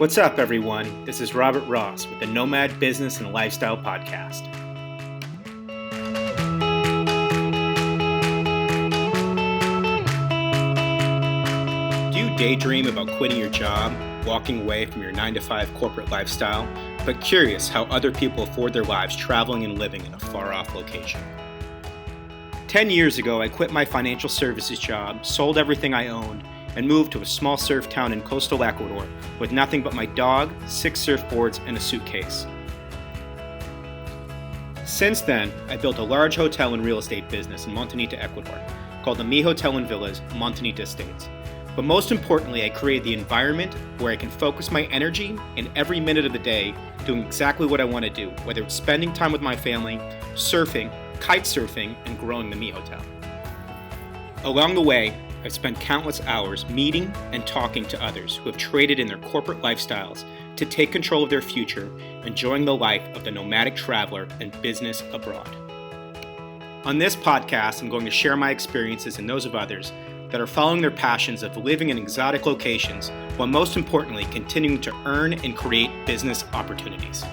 What's up, everyone? This is Robert Ross with the Nomad Business and Lifestyle Podcast. Do you daydream about quitting your job, walking away from your 9-to-5 corporate lifestyle, but curious how other people afford their lives traveling and living in a far-off location? 10 years ago, I quit my financial services job, sold everything I owned, and moved to a small surf town in coastal Ecuador with nothing but my dog, 6 surfboards, and a suitcase. Since then, I built a large hotel and real estate business in Montanita, Ecuador, called the Mi Hotel and Villas Montanita Estates. But most importantly, I created the environment where I can focus my energy in every minute of the day doing exactly what I want to do, whether it's spending time with my family, surfing, kite surfing, and growing the Mi Hotel. Along the way, I've spent countless hours meeting and talking to others who have traded in their corporate lifestyles to take control of their future, enjoying the life of the nomadic traveler and business abroad. On this podcast, I'm going to share my experiences and those of others that are following their passions of living in exotic locations, while most importantly, continuing to earn and create business opportunities.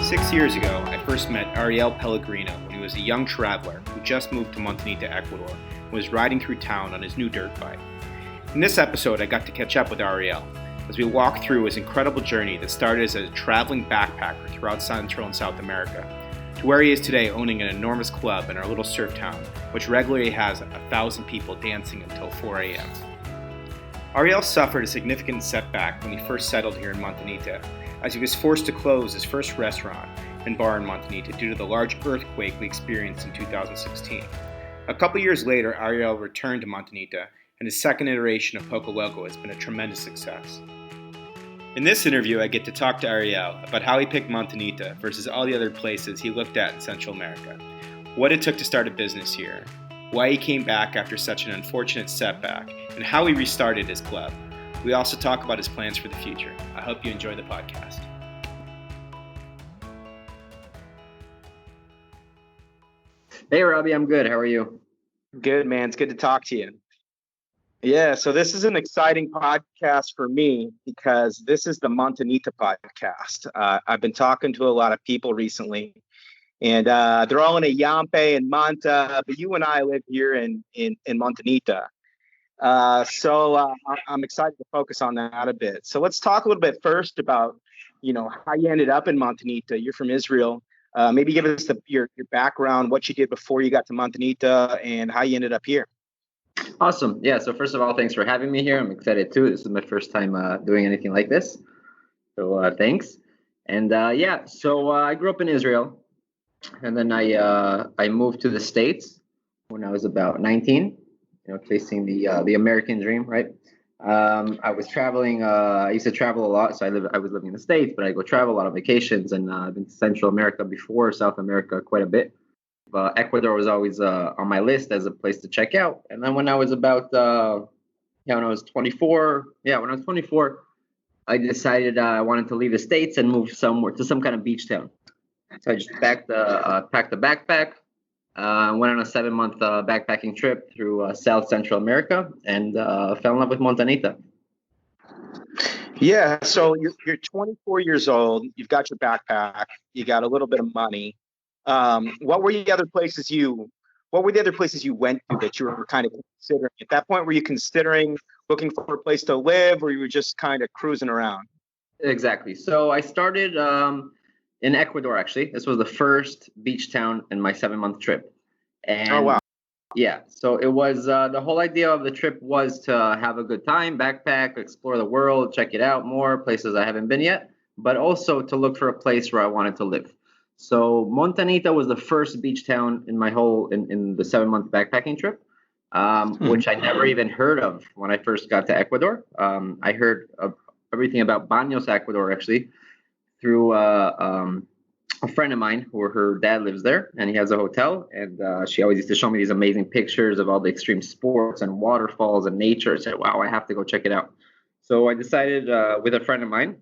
Six years ago, I first met Ariel Pellegrino when he was a young traveler who just moved to Montanita, Ecuador, and was riding through town on his new dirt bike. In this episode, I got to catch up with Ariel as we walked through his incredible journey that started as a traveling backpacker throughout Central and South America, to where he is today owning an enormous club in our little surf town, which regularly has 1,000 people dancing until 4 a.m. Ariel suffered a significant setback when he first settled here in Montanita, as he was forced to close his first restaurant and bar in Montanita due to the large earthquake we experienced in 2016. A couple years later, Ariel returned to Montanita, and his second iteration of Poco Loco has been a tremendous success. In this interview, I get to talk to Ariel about how he picked Montanita versus all the other places he looked at in Central America, what it took to start a business here, why he came back after such an unfortunate setback, and how he restarted his club. We also talk about his plans for the future. I hope you enjoy the podcast. Hey, Robbie, I'm good. How are you? Good, man. It's good to talk to you. Yeah, so this is an exciting podcast for me because this is the Montanita podcast. I've been talking to a lot of people recently, and they're all in a Yampe and Manta, but you and I live here in Montanita. So I'm excited to focus on that a bit. So let's talk a little bit first about, how you ended up in Montanita. You're from Israel. Maybe give us your background, what you did before you got to Montanita, and how you ended up here. Awesome. Yeah. So first of all, thanks for having me here. I'm excited too. This is my first time doing anything like this. So thanks. And so I grew up in Israel, and then I moved to the States when I was about 19. Chasing the American dream, right? I was traveling. I used to travel a lot, so I was living in the States, but I go travel a lot of vacations, and I've been to Central America before, South America quite a bit. But Ecuador was always on my list as a place to check out. And then when I was about, when I was 24, I decided I wanted to leave the States and move somewhere to some kind of beach town. So I just packed the backpack. Went on a 7-month backpacking trip through South Central America and fell in love with Montanita. Yeah, so you're 24 years old. You've got your backpack. You got a little bit of money. What were the other places you went to that you were kind of considering? At that point, were you considering looking for a place to live, or you were just kind of cruising around? Exactly. So I started in Ecuador, actually. This was the first beach town in my 7-month trip. And oh, wow. Yeah. So it was the whole idea of the trip was to have a good time, backpack, explore the world, check it out more, places I haven't been yet, but also to look for a place where I wanted to live. So Montanita was the first beach town in my in the 7-month backpacking trip, which I never even heard of when I first got to Ecuador. I heard of everything about Baños, Ecuador, actually, through a friend of mine who her dad lives there, and he has a hotel, and she always used to show me these amazing pictures of all the extreme sports and waterfalls and nature. I said, wow, I have to go check it out. So I decided with a friend of mine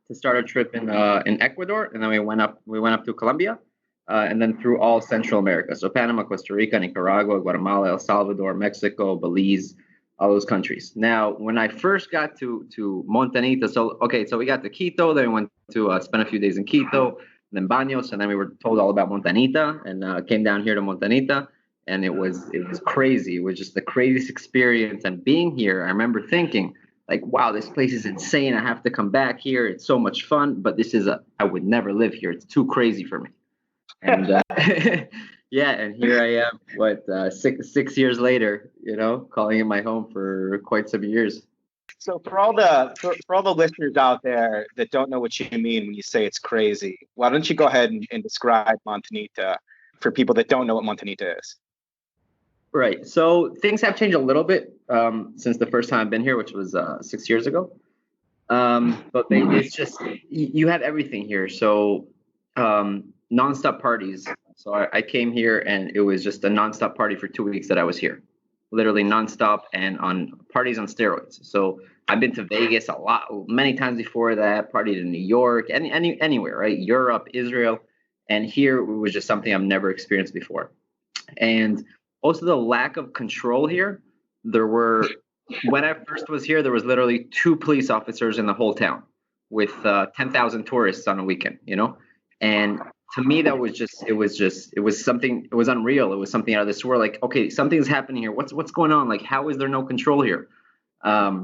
to start a trip in Ecuador, and then we went up to Colombia, and then through all Central America. So Panama, Costa Rica, Nicaragua, Guatemala, El Salvador, Mexico, Belize, all those countries. Now, when I first got to Montanita, so we got to Quito, then we went to spend a few days in Quito, then Baños, and then we were told all about Montanita, and came down here to Montanita, and it was crazy. It was just the craziest experience. And being here, I remember thinking, like, wow, this place is insane. I have to come back here. It's so much fun, but I would never live here. It's too crazy for me. And yeah, and here I am, 6 years later, calling it my home for quite some years. So for all the listeners out there that don't know what you mean when you say it's crazy, why don't you go ahead and describe Montanita for people that don't know what Montanita is? Right. So things have changed a little bit since the first time I've been here, which was 6 years ago. But it's just, you have everything here. So nonstop parties. So I came here and it was just a nonstop party for 2 weeks that I was here. Literally nonstop, and on parties on steroids. So I've been to Vegas many times before that, partied in New York, anywhere, right? Europe, Israel. And here it was just something I've never experienced before. And also the lack of control here. When I first was here, there was literally 2 police officers in the whole town with 10,000 tourists on a weekend, And to me, it was something, it was unreal. It was something out of this world. Like, okay, something's happening here. What's going on? Like, how is there no control here? But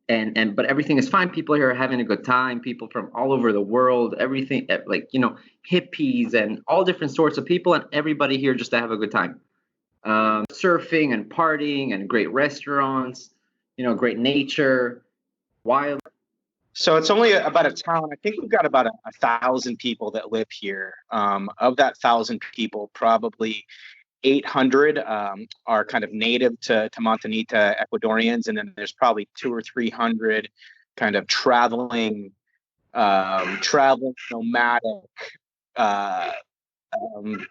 everything is fine. People here are having a good time. People from all over the world, everything, like, hippies and all different sorts of people, and everybody here just to have a good time. Surfing and partying and great restaurants, great nature, wild. So it's only about a town. I think we've got about 1,000 people that live here. Of that 1,000 people, probably 800 are kind of native to Montanita Ecuadorians, and then there's probably 200 or 300 kind of traveling nomadic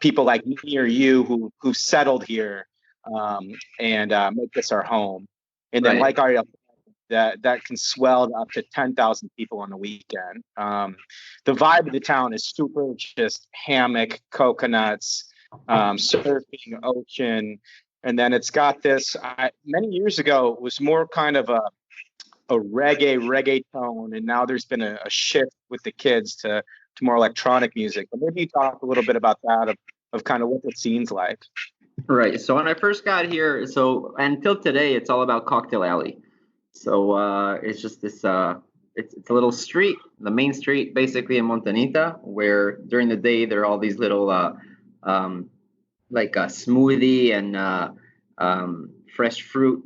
people like me or you who settled here and make this our home. And then, like Ariel, that can swell up to 10,000 people on the weekend. The vibe of the town is super, just hammock, coconuts, surfing, ocean. And then it's got this, many years ago, it was more kind of a reggae tone. And now there's been a shift with the kids to more electronic music. But maybe you talk a little bit about that, of kind of what the scene's like. Right. So when I first got here, until today, it's all about Cocktail Alley. So it's just this, it's a little street, the main street basically in Montanita, where during the day there are all these little like a smoothie and fresh fruit,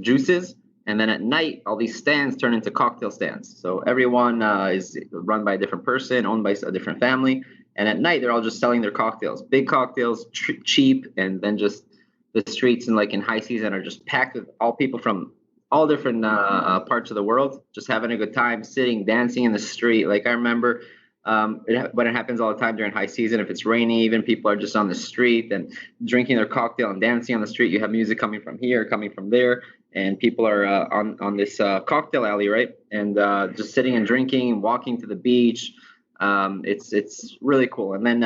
juices. And then at night, all these stands turn into cocktail stands. So everyone is run by a different person, owned by a different family. And at night, they're all just selling their cocktails, big cocktails, cheap. And then just the streets in high season are just packed with all people from all different parts of the world, just having a good time, sitting, dancing in the street. Like I remember when it happens all the time during high season, if it's rainy, even people are just on the street and drinking their cocktail and dancing on the street. You have music coming from here, coming from there, and people are on this cocktail alley, right? And just sitting and drinking, walking to the beach. It's really cool. And then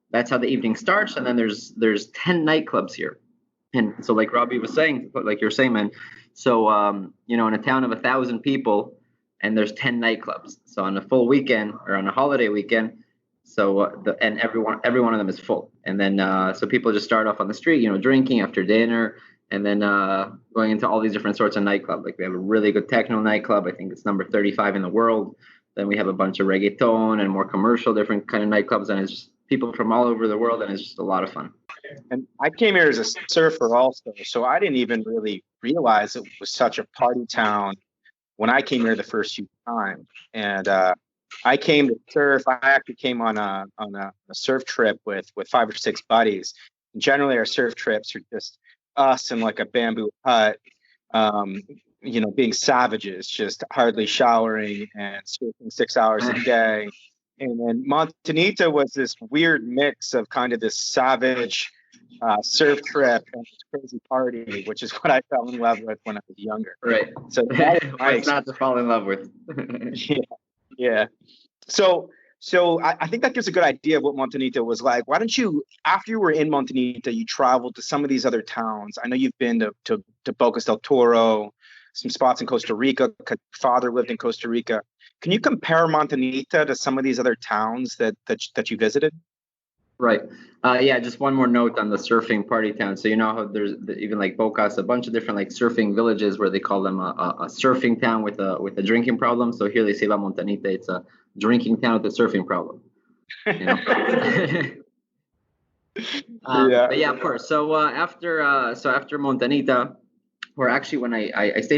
that's how the evening starts. And then there's 10 nightclubs here. And so like Robbie was saying, like you're saying, man, so, in a town of 1,000 people, and there's 10 nightclubs. So on a full weekend or on a holiday weekend, and every one of them is full. And then, so people just start off on the street, drinking after dinner, and then going into all these different sorts of nightclubs. Like we have a really good techno nightclub. I think it's number 35 in the world. Then we have a bunch of reggaeton and more commercial, different kind of nightclubs. And it's just people from all over the world, and it's just a lot of fun. And I came here as a surfer also, so I didn't even really realize it was such a party town when I came here the first few times. And I came to surf. I actually came on a surf trip with 5 or 6 buddies. And generally, our surf trips are just us in like a bamboo hut, being savages, just hardly showering and surfing 6 hours a day. And then Montanita was this weird mix of kind of this savage surf trip and this crazy party, which is what I fell in love with when I was younger. Right. So it's not to fall in love with. Yeah. So So I think that gives a good idea of what Montanita was like. Why don't you, after you were in Montanita, you traveled to some of these other towns? I know you've been to Bocas del Toro, some spots in Costa Rica. Father lived in Costa Rica. Can you compare Montanita to some of these other towns that you visited? Right. Yeah, just one more note on the surfing party town. So you know how there's even like Bocas, a bunch of different like surfing villages where they call them a surfing town with a drinking problem. So here they say La Montanita, it's a drinking town with a surfing problem. You know? Yeah. But yeah, of course. So after Montanita, or actually when I we stayed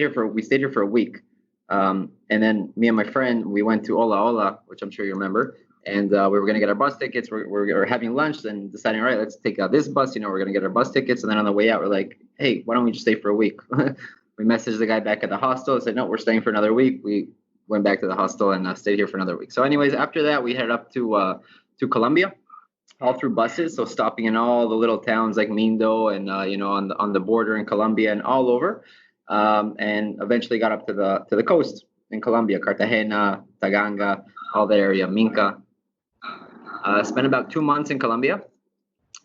here for a week, and then me and my friend we went to Ola Ola, which I'm sure you remember, and we were gonna get our bus tickets. We're having lunch and deciding, all right, let's take this bus. You know, we're gonna get our bus tickets, and then on the way out, we're like, hey, why don't we just stay for a week? We messaged the guy back at the hostel and said, no, we're staying for another week. We went back to the hostel and stayed here for another week. So, anyways, after that, we headed up to Colombia, all through buses. So stopping in all the little towns like Mindo and you know on the border in Colombia and all over, and eventually got up to the coast in Colombia, Cartagena, Taganga, all that area, Minca. Spent about 2 months in Colombia,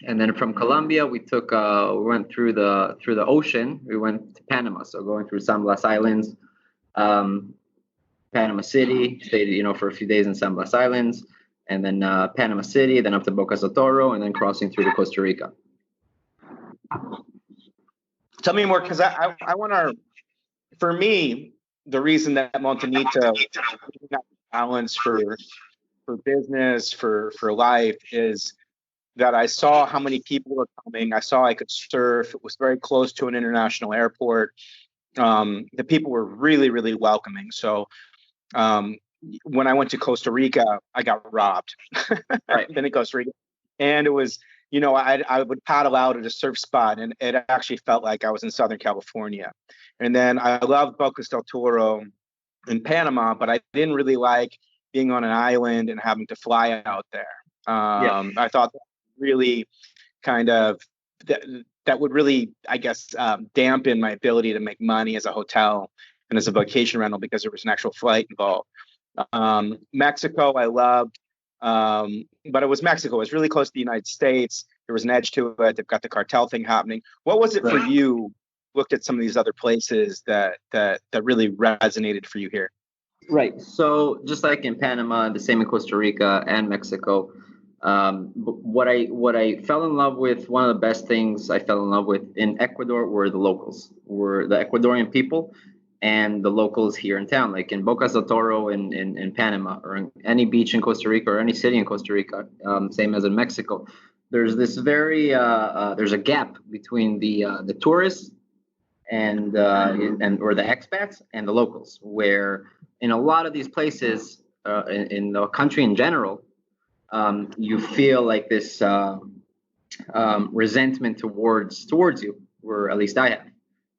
and then from Colombia we went through the ocean. We went to Panama, so going through San Blas Islands, Panama City, stayed for a few days in San Blas Islands, and then Panama City, then up to Bocas del Toro, and then crossing through to Costa Rica. Tell me more, because I want to. For me, the reason that Montanita balance for business, for life, is that I saw how many people were coming. I saw I could surf. It was very close to an international airport. The people were really, really welcoming. So when I went to Costa Rica, I got robbed. Right. Been in Costa Rica, and it was, I would paddle out at a surf spot, and it actually felt like I was in Southern California. And then I loved Bocas del Toro in Panama, but I didn't really like being on an island and having to fly out there. I thought that really kind of that would really, I guess, dampen my ability to make money as a hotel and as a vacation rental, because there was an actual flight involved. Mexico, I loved, but it was Mexico. It was really close to the United States. There was an edge to it. They've got the cartel thing happening. What was it for you? Looked at some of these other places that really resonated for you here. Right. So just like in Panama, the same in Costa Rica and Mexico. What I fell in love with, one of the best things I fell in love with in Ecuador were the locals, were the Ecuadorian people and the locals here in town, like in Bocas del Toro in Panama, or in any beach in Costa Rica, or any city in Costa Rica, same as in Mexico. There's this there's a gap between the tourists and or the expats and the locals, where in a lot of these places in the country in general, you feel like this resentment towards you, or at least I have.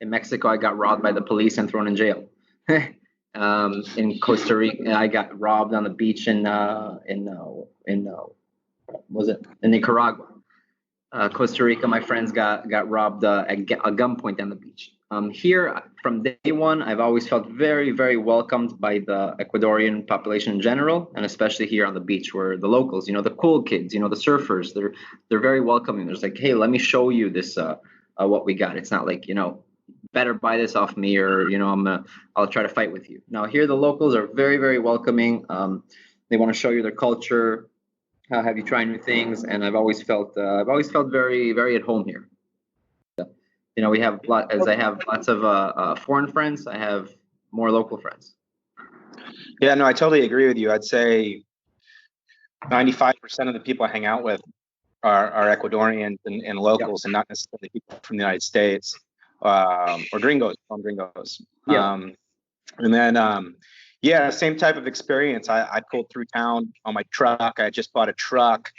In Mexico, I got robbed by the police and thrown in jail. In Costa Rica, I got robbed on the beach in Nicaragua. Costa Rica, my friends got robbed at gunpoint on the beach. Here, from day one, I've always felt very, very welcomed by the Ecuadorian population in general, and especially here on the beach, where the locals, the cool kids, the surfers, they're very welcoming. There's like, hey, let me show you this, what we got. It's not like, better buy this off me, or I'll try to fight with you. Now here, the locals are very, very welcoming. They want to show you their culture, have you try new things, and I've always felt very, very at home here. We have I have lots of foreign friends, I have more local friends. Yeah, no, I totally agree with you. I'd say 95% of the people I hang out with are Ecuadorians and locals, and not necessarily people from the United States, or gringos. Yeah. And then, same type of experience. I pulled through town on my truck. I just bought a truck.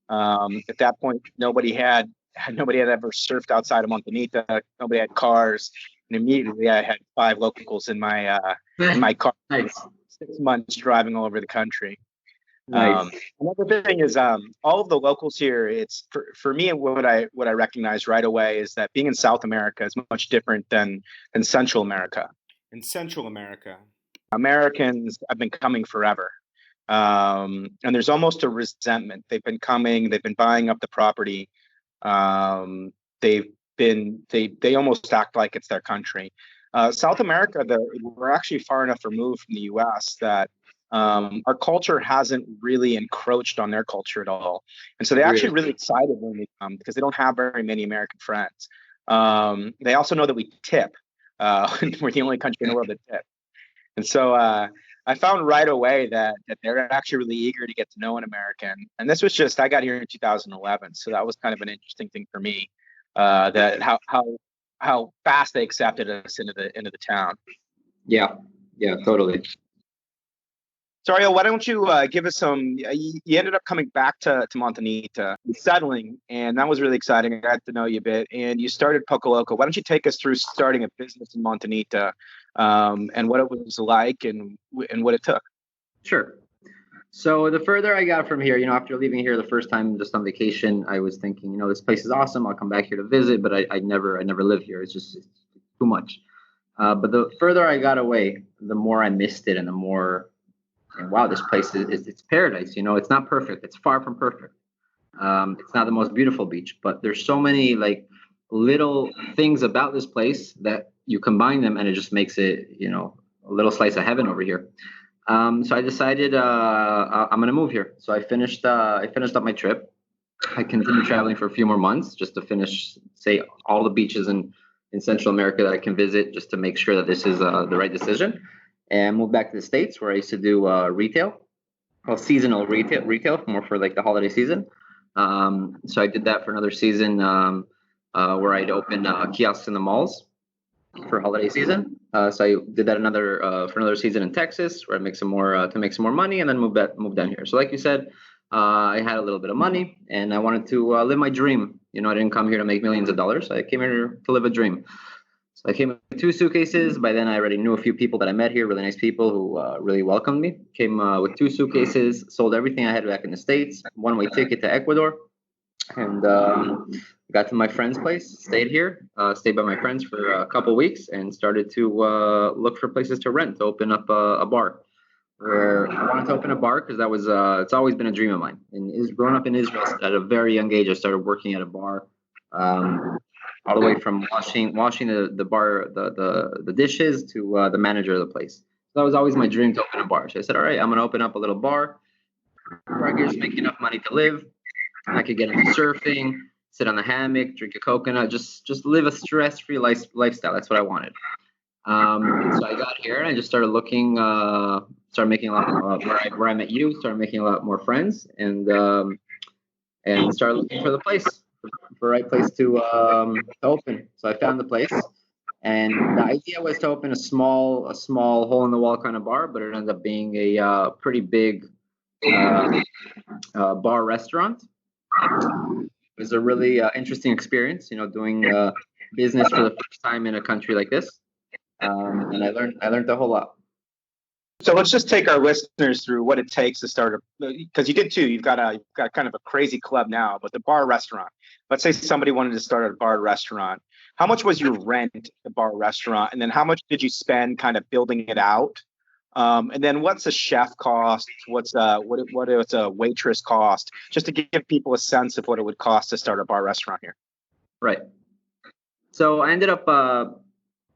At that point, nobody had ever surfed outside of Montanita. Nobody had cars, and immediately I had 5 locals in my car. Nice. 6 months driving all over the country. Nice. Another thing is, all of the locals here. It's for me, and what I recognize right away is that being in South America is much different than Central America. In Central America, Americans have been coming forever. And there's almost a resentment. They've been buying up the property. They almost act like it's their country. South America, we're actually far enough removed from the U.S. that our culture hasn't really encroached on their culture at all, and so they're actually really excited when we come because they don't have very many American friends. They also know that we tip. We're the only country in the world that tip, and so I found right away that they're actually really eager to get to know an American. And this was I got here in 2011, so that was kind of an interesting thing for me. That how fast they accepted us into the town. Yeah, totally. So Ariel, why don't you give us some? You ended up coming back to Montanita, settling, and that was really exciting. I got to know you a bit, and you started Poco Loco. Why don't you take us through starting a business in Montanita, and what it was like, and what it took? Sure. So the further I got from here, after leaving here the first time just on vacation, I was thinking, this place is awesome. I'll come back here to visit, but I never live here. It's too much. But the further I got away, the more I missed it, and the more. And wow, this place it's paradise. It's not perfect. It's far from perfect. It's not the most beautiful beach, but there's so many like little things about this place that you combine them and it just makes it, a little slice of heaven over here. So I decided I'm gonna move here. So I finished up my trip. I continued traveling for a few more months just to finish, say, all the beaches in Central America that I can visit, just to make sure that this is the right decision. And moved back to the States where I used to do retail, seasonal retail, more for like the holiday season. So I did that for another season where I'd open kiosks in the malls for holiday season. So I did that for another season in Texas where I make some more money, and then moved down here. So like you said, I had a little bit of money and I wanted to live my dream. I didn't come here to make millions of dollars. I came here to live a dream. I came with 2 suitcases. By then, I already knew a few people that I met here, really nice people who really welcomed me. Came with 2 suitcases, sold everything I had back in the States, one-way ticket to Ecuador, and got to my friend's place, stayed here, stayed by my friends for a couple weeks, and started to look for places to rent, to open up a bar. Where I wanted to open a bar because that was it's always been a dream of mine. And growing up in Israel at a very young age, I started working at a bar. All the way from washing the bar, the dishes to the manager of the place. So that was always my dream, to open a bar. So I said, all right, I'm going to open up a little bar where I could just make enough money to live. I could get into surfing, sit on the hammock, drink a coconut, just live a stress-free lifestyle. That's what I wanted. So I got here and I just started looking, started making a lot where I met you, started making a lot more friends, and started looking for the right place to open. So I found the place, and the idea was to open a small hole in the wall kind of bar, but it ended up being a pretty big bar restaurant. It was a really interesting experience, doing business for the first time in a country like this, and I learned a whole lot. So let's just take our listeners through what it takes to start because you did too. You've got kind of a crazy club now, but the bar restaurant. Let's say somebody wanted to start a bar restaurant. How much was your rent at the bar restaurant, and then how much did you spend kind of building it out? And then what's a chef cost? What's a waitress cost? Just to give people a sense of what it would cost to start a bar restaurant here. Right. So I ended up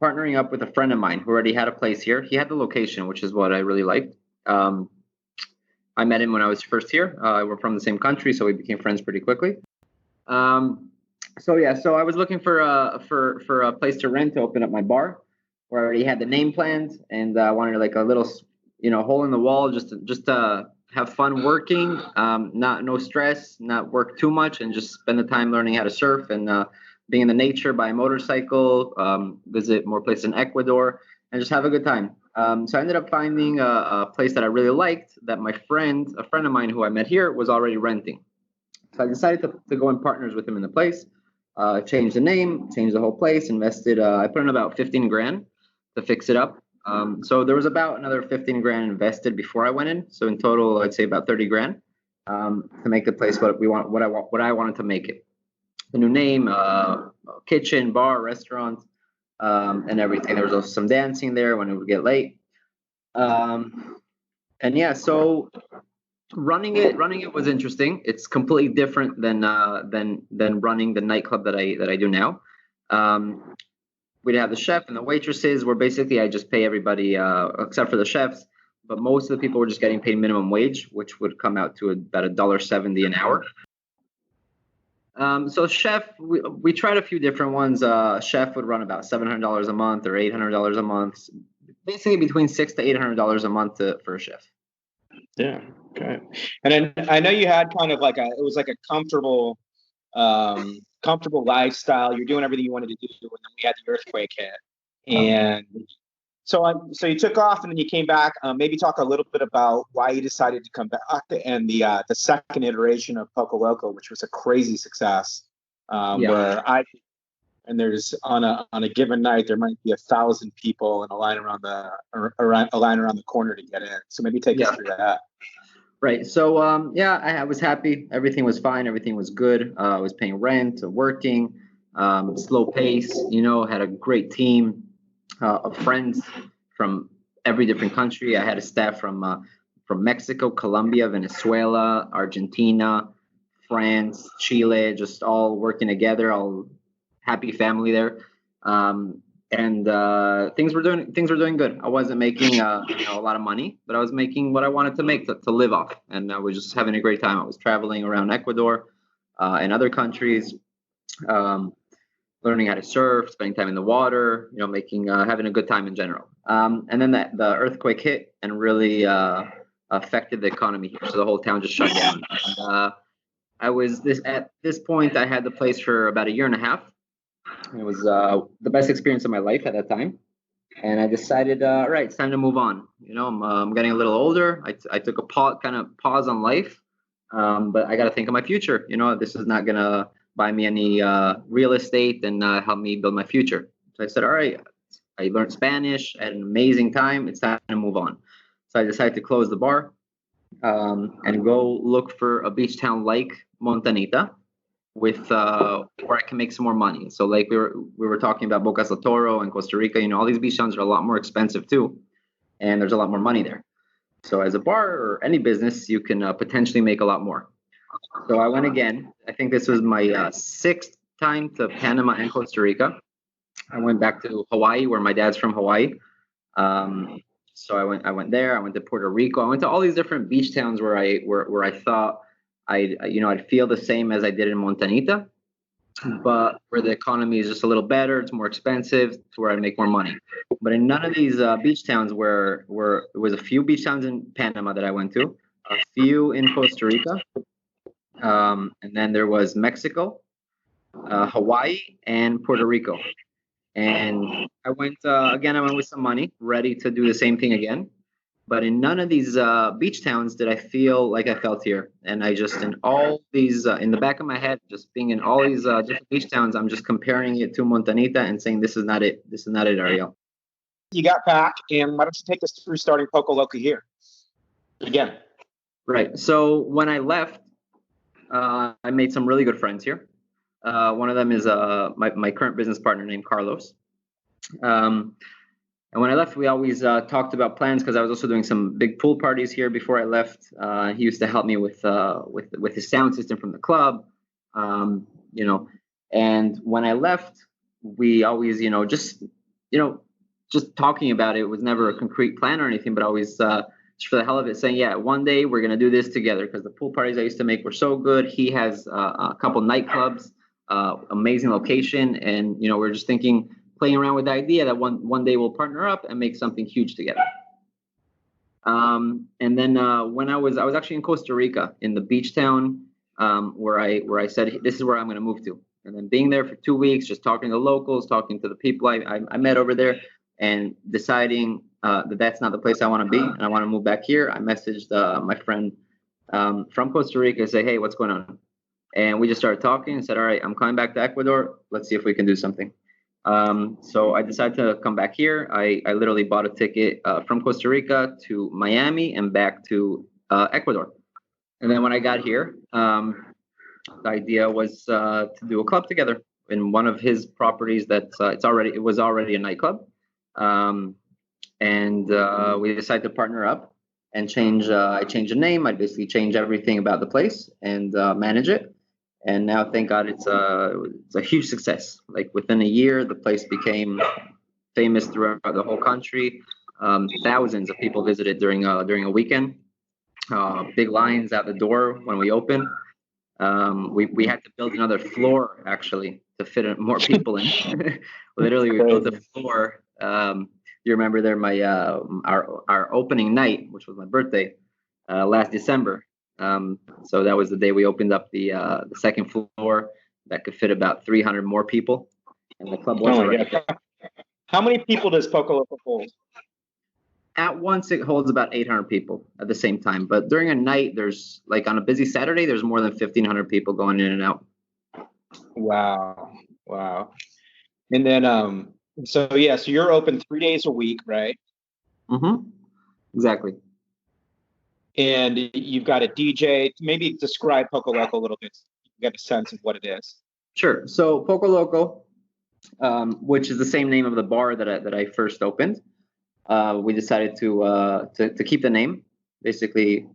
partnering up with a friend of mine who already had a place here. He had the location, which is what I really liked. I met him when I was first here. We're from the same country, so we became friends pretty quickly. So I was looking for a place to rent to open up my bar, where I already had the name planned, and I wanted like a little, hole in the wall, just to have fun working, no stress, not work too much, and just spend the time learning how to surf and being in the nature, buy a motorcycle, visit more places in Ecuador, and just have a good time. So I ended up finding a place that I really liked that a friend of mine who I met here was already renting. So I decided to go in partners with him in the place, change the name, change the whole place, invested, I put in about 15 grand to fix it up. So there was about another 15 grand invested before I went in. So in total, I'd say about 30 grand to make the place what I wanted to make it. The new name, kitchen, bar, restaurant, and everything. There was also some dancing there when it would get late. And yeah, so running it was interesting. It's completely different than running the nightclub that I do now. Um, we'd have the chef and the waitresses, where basically I just pay everybody except for the chefs, but most of the people were just getting paid minimum wage, which would come out to about $1.70 an hour. So chef, we tried a few different ones. Chef would run about $700 a month or $800 a month, basically between $600 to $800 a month for a chef. Yeah. Okay. And then I know you had kind of like it was like a comfortable lifestyle. You're doing everything you wanted to do, and then we had the earthquake hit. And so you took off, and then you came back. Maybe talk a little bit about why you decided to come back, and the second iteration of Poco Loco, which was a crazy success. And there's on a given night there might be 1,000 people in a line around the corner to get in. So maybe take us through that. Right. So I was happy. Everything was fine. Everything was good. I was paying rent, working, slow pace. Had a great team of friends from every different country. I had a staff from Mexico, Colombia, Venezuela, Argentina, France, Chile, just all working together. All happy family there. And things were doing good. I wasn't making a lot of money, but I was making what I wanted to make to live off, and I was just having a great time. I was traveling around Ecuador and other countries, learning how to surf, spending time in the water, having a good time in general. And then the earthquake hit and really affected the economy here, so the whole town just shut down. And, at this point, I had the place for about a year and a half. It was the best experience of my life at that time, and I decided, all right, it's time to move on. I'm getting a little older. I took a pause on life, but I got to think of my future. This is not gonna buy me any real estate and help me build my future. So I said, all right, I learned Spanish. I had an amazing time. It's time to move on. So I decided to close the bar and go look for a beach town like Montanita, with where I can make some more money. So like we were talking about Boca del Toro and Costa Rica, all these beach towns are a lot more expensive too, and there's a lot more money there. So as a bar or any business, you can potentially make a lot more. So I went again. I think this was my sixth time to Panama and Costa Rica. I went back to Hawaii, where my dad's from Hawaii. So I went there. I went to Puerto Rico. I went to all these different beach towns where I thought I'd feel the same as I did in Montanita, but where the economy is just a little better, it's more expensive, to where I make more money. But in none of these beach towns where it was a few beach towns in Panama that I went to, a few in Costa Rica, and then there was Mexico, Hawaii, and Puerto Rico. And I went again. I went with some money, ready to do the same thing again. But in none of these beach towns did I feel like I felt here. And I just, in all these, in the back of my head, just being in all these different beach towns, I'm just comparing it to Montanita and saying, this is not it. This is not it, Ariel. You got back, and why don't you take us through starting Poco Loco here again? Right. So when I left, I made some really good friends here. One of them is my current business partner named Carlos. And when I left, we always talked about plans, because I was also doing some big pool parties here before I left. He used to help me with his sound system from the club, And when I left, we always, just talking about it. It was never a concrete plan or anything, but always just for the hell of it, saying, yeah, one day we're gonna do this together, because the pool parties I used to make were so good. He has a couple nightclubs, amazing location, and we're just thinking, playing around with the idea that one day we'll partner up and make something huge together. And then when I was actually in Costa Rica, in the beach town, where I said, this is where I'm going to move to. And then being there for 2 weeks, just talking to locals, talking to the people I met over there, and deciding that that's not the place I want to be, and I want to move back here. I messaged my friend from Costa Rica and say, hey, what's going on? And we just started talking and said, all right, I'm coming back to Ecuador. Let's see if we can do something. So I decided to come back here. I literally bought a ticket from Costa Rica to Miami and back to Ecuador. And then when I got here, the idea was to do a club together in one of his properties that it was already a nightclub. And we decided to partner up. and change. I change the name. I basically change everything about the place and manage it. And now, thank God, it's a huge success. Like within a year, the place became famous throughout the whole country. Thousands of people visited during a weekend. Big lines out the door when we opened. We had to build another floor actually to fit more people in. Literally, we built a floor. You remember there my our opening night, which was my birthday, last December. So that was the day we opened up the second floor that could fit about 300 more people, and the club was already. How many people does Poco Loco hold? At once, it holds about 800 people at the same time. But during a night, there's like on a busy Saturday, there's more than 1,500 people going in and out. Wow. And then, so you're open 3 days a week, right? Mm-hmm. Exactly. And you've got a DJ. Maybe describe Poco Loco a little bit. You get a sense of what it is. Sure. So Poco Loco, which is the same name of the bar that I first opened. We decided to keep the name. Basically,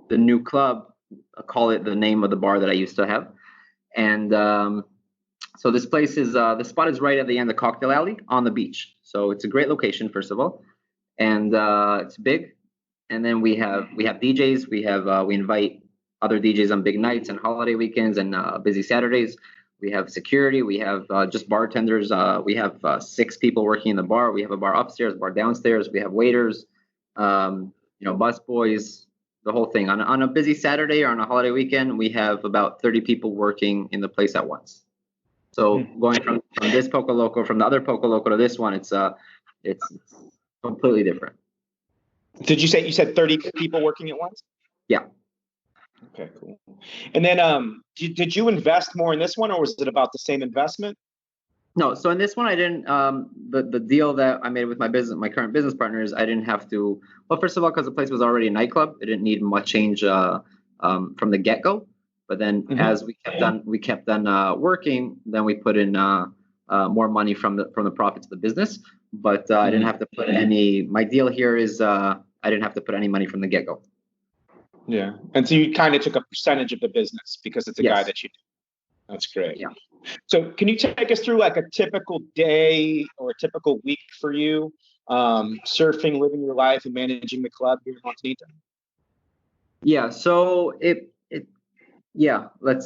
the new club, call it the name of the bar that I used to have. And so this place is the spot is right at the end of Cocktail Alley on the beach. So it's a great location, first of all, and it's big. And then we have DJs. We invite other DJs on big nights and holiday weekends and busy Saturdays. We have security. We have just bartenders. We have 6 people working in the bar. We have a bar upstairs, a bar downstairs. We have waiters, bus boys, the whole thing. On a busy Saturday or on a holiday weekend, we have about 30 people working in the place at once. So going from this Poco Loco, from the other Poco Loco to this one, it's completely different. Did you said 30 people working at once? Yeah. Okay, cool. And then, did you invest more in this one, or was it about the same investment? No. So in this one, I didn't. The deal that I made with my current business partners, I didn't have to. Well, first of all, because the place was already a nightclub, it didn't need much change from the get go. But then, as we kept on working, then we put in more money from the profits of the business. But I didn't have to put any. My deal here is I didn't have to put any money from the get go. Yeah. And so you kind of took a percentage of the business because it's a guy that you do. That's great. Yeah. So can you take us through like a typical day or a typical week for you, surfing, living your life, and managing the club here in Montanita? Yeah. So it's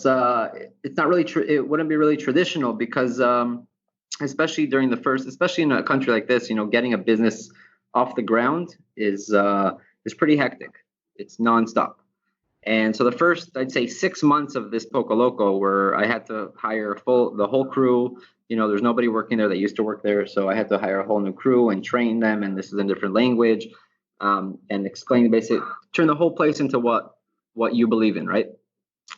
not really true. It wouldn't be really traditional because especially in a country like this, getting a business off the ground is pretty hectic. It's nonstop. And so the first, I'd say 6 months of this Poco Loco, where I had to hire the whole crew. There's nobody working there that used to work there. So I had to hire a whole new crew and train them. And this is in different language, and explain turn the whole place into what you believe in. Right.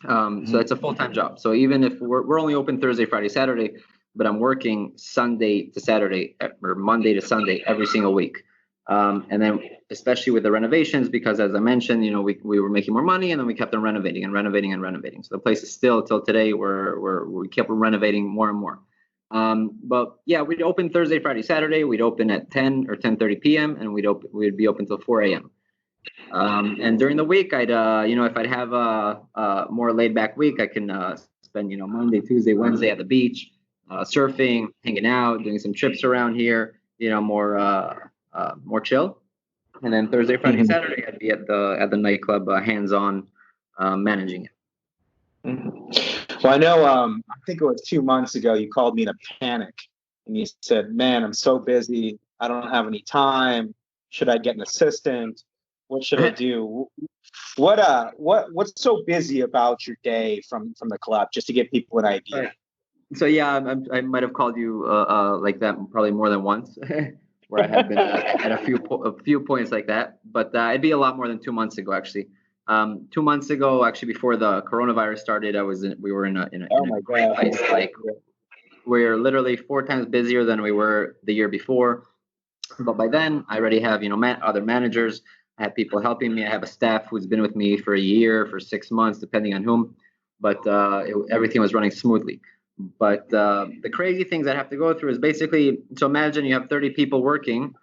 So it's a full-time job. So even if we're only open Thursday, Friday, Saturday, but I'm working Sunday to Saturday or Monday to Sunday every single week. And then especially with the renovations, because as I mentioned, we were making more money, and then we kept on renovating. So the place is still till today we kept renovating more and more. But yeah, we'd open Thursday, Friday, Saturday. We'd open at 10 or 10:30 p.m. and we'd be open till 4 a.m. And during the week, if I'd have a more laid back week, I can spend Monday, Tuesday, Wednesday at the beach, surfing, hanging out, doing some trips around here. More chill. And then Thursday, Friday, Saturday, I'd be at the nightclub, hands-on, managing it. Well, I know. I think it was 2 months ago. You called me in a panic, and you said, "Man, I'm so busy. I don't have any time. Should I get an assistant? What should I do?" What's so busy about your day from the club, just to give people an idea? Right. So yeah, I might have called you like that probably more than once. Where I have been at a few points like that, but it'd be a lot more than 2 months ago, actually. 2 months ago, actually, before the coronavirus started, we were in a great place. Like we're literally 4 times busier than we were the year before. But by then, I already have other managers. I have people helping me. I have a staff who's been with me for a year, for 6 months, depending on whom. But everything was running smoothly. But the crazy things I have to go through is basically, so imagine you have 30 people working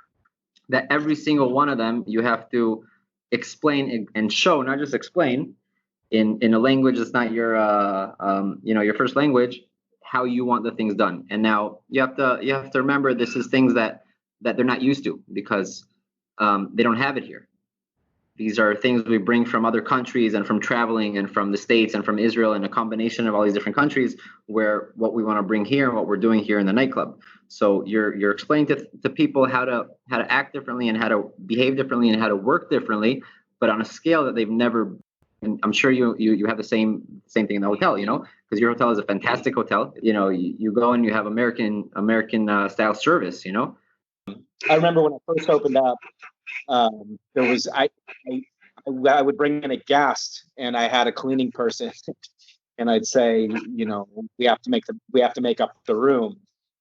that every single one of them you have to explain and show, not just explain in a language that's not your your first language, how you want the things done. And now you have to remember, this is things that they're not used to, because they don't have it here. These are things we bring from other countries and from traveling and from the States and from Israel, and a combination of all these different countries, where what we want to bring here and what we're doing here in the nightclub. So you're explaining to people how to act differently and how to behave differently and how to work differently, but on a scale that they've never. And I'm sure you have the same thing in the hotel, because your hotel is a fantastic hotel. You go and you have American style service. I remember when I first opened up, there was I would bring in a guest, and I had a cleaning person, and I'd say, we have to make up the room,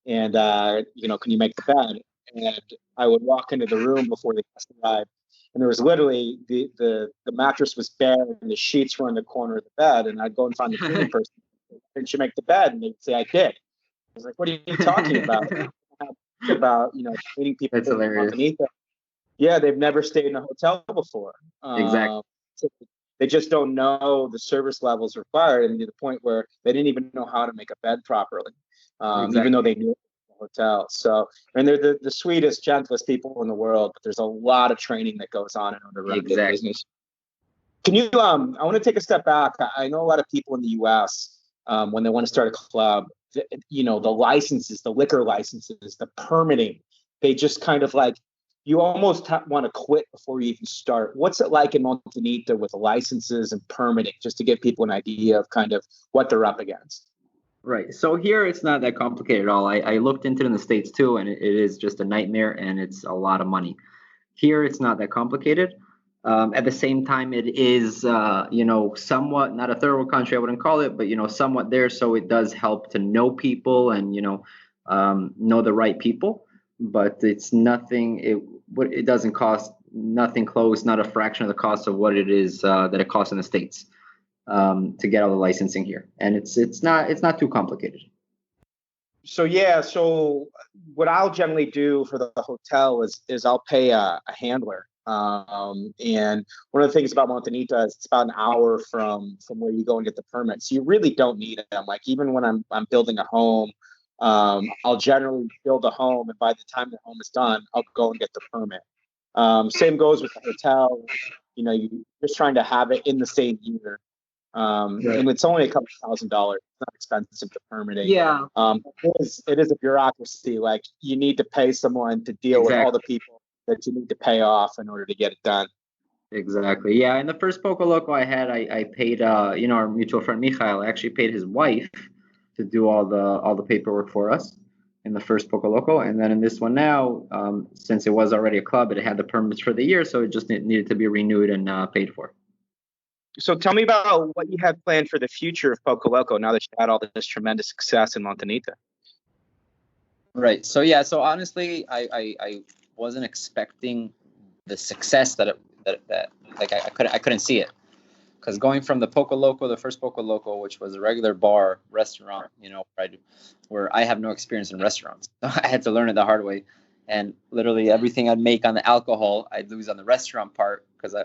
and can you make the bed? And I would walk into the room before the guest arrived, and there was literally the mattress was bare and the sheets were in the corner of the bed, and I'd go and find the cleaning person. Didn't you make the bed? And they'd say, I did. I was like, what are you talking about? About cleaning people. That's hilarious. Montanita. Yeah, they've never stayed in a hotel before. Exactly. So they just don't know the service levels required, and to the point where they didn't even know how to make a bed properly, Exactly. even though they knew it was a hotel. So, and they're the sweetest, gentlest people in the world, but there's a lot of training that goes on in order to run a good business. Can you? I want to take a step back. I know a lot of people in the U.S. When they want to start a club, the licenses, the liquor licenses, the permitting, they just kind of like, you almost want to quit before you even start. What's it like in Montanita with the licenses and permitting, just to give people an idea of kind of what they're up against? Right. So here it's not that complicated at all. I looked into it in the States too, and it is just a nightmare, and it's a lot of money. Here it's not that complicated. At the same time, it is, somewhat not a third world country, I wouldn't call it, but, somewhat there. So it does help to know people and, know the right people. But it's nothing. It doesn't cost nothing close, not a fraction of the cost of what it is that it costs in the States to get all the licensing here, and it's not too complicated. So what I'll generally do for the hotel is I'll pay a handler. And one of the things about Montanita is it's about an hour from where you go and get the permit, so you really don't need them. Like, even when I'm building a home. I'll generally build a home, and by the time the home is done, I'll go and get the permit. Same goes with the hotel. You're just trying to have it in the same year. Right. And it's only a couple $1,000. It's not expensive to permitting. Yeah. It is a bureaucracy. Like, you need to pay someone to deal with all the people that you need to pay off in order to get it done. Exactly. Yeah. In the first Poco Loco I had, I paid our mutual friend Michael. I actually paid his wife to do all the paperwork for us in the first Poco Loco, and then in this one now, since it was already a club, it had the permits for the year, so it just needed to be renewed and paid for. So tell me about what you have planned for the future of Poco Loco now that you had all this tremendous success in Montanita. Right. So honestly, I wasn't expecting the success that I couldn't see it. Because going from the Poco Loco, the first Poco Loco, which was a regular bar, restaurant, where I have no experience in restaurants. So I had to learn it the hard way. And literally everything I'd make on the alcohol, I'd lose on the restaurant part because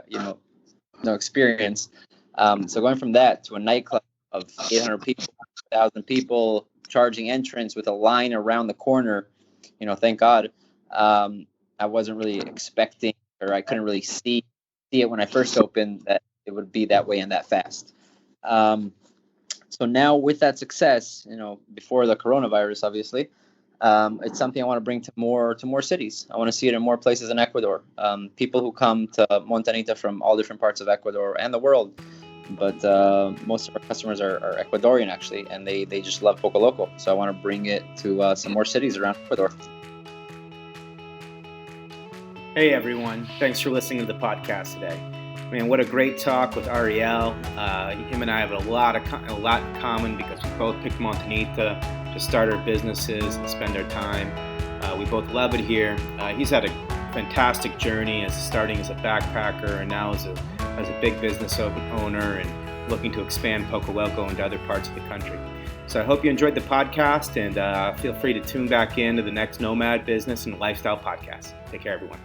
no experience. So going from that to a nightclub of 800 people, 1,000 people, charging entrance with a line around the corner, thank God, I wasn't really expecting, or I couldn't really see it when I first opened, that it would be that way and that fast. So now with that success, before the coronavirus, obviously, it's something I want to bring to more cities. I want to see it in more places in Ecuador. People who come to Montanita from all different parts of Ecuador and the world, but most of our customers are Ecuadorian actually, and they just love Poco Loco. So I want to bring it to some more cities around Ecuador. Hey everyone, thanks for listening to the podcast today. Man, what a great talk with Ariel. Him and I have a lot in common because we both picked Montanita to start our businesses and spend our time. We both love it here. He's had a fantastic journey starting as a backpacker and now as a big business owner and looking to expand Poco Loco into other parts of the country. So I hope you enjoyed the podcast, and feel free to tune back in to the next Nomad Business and Lifestyle podcast. Take care, everyone.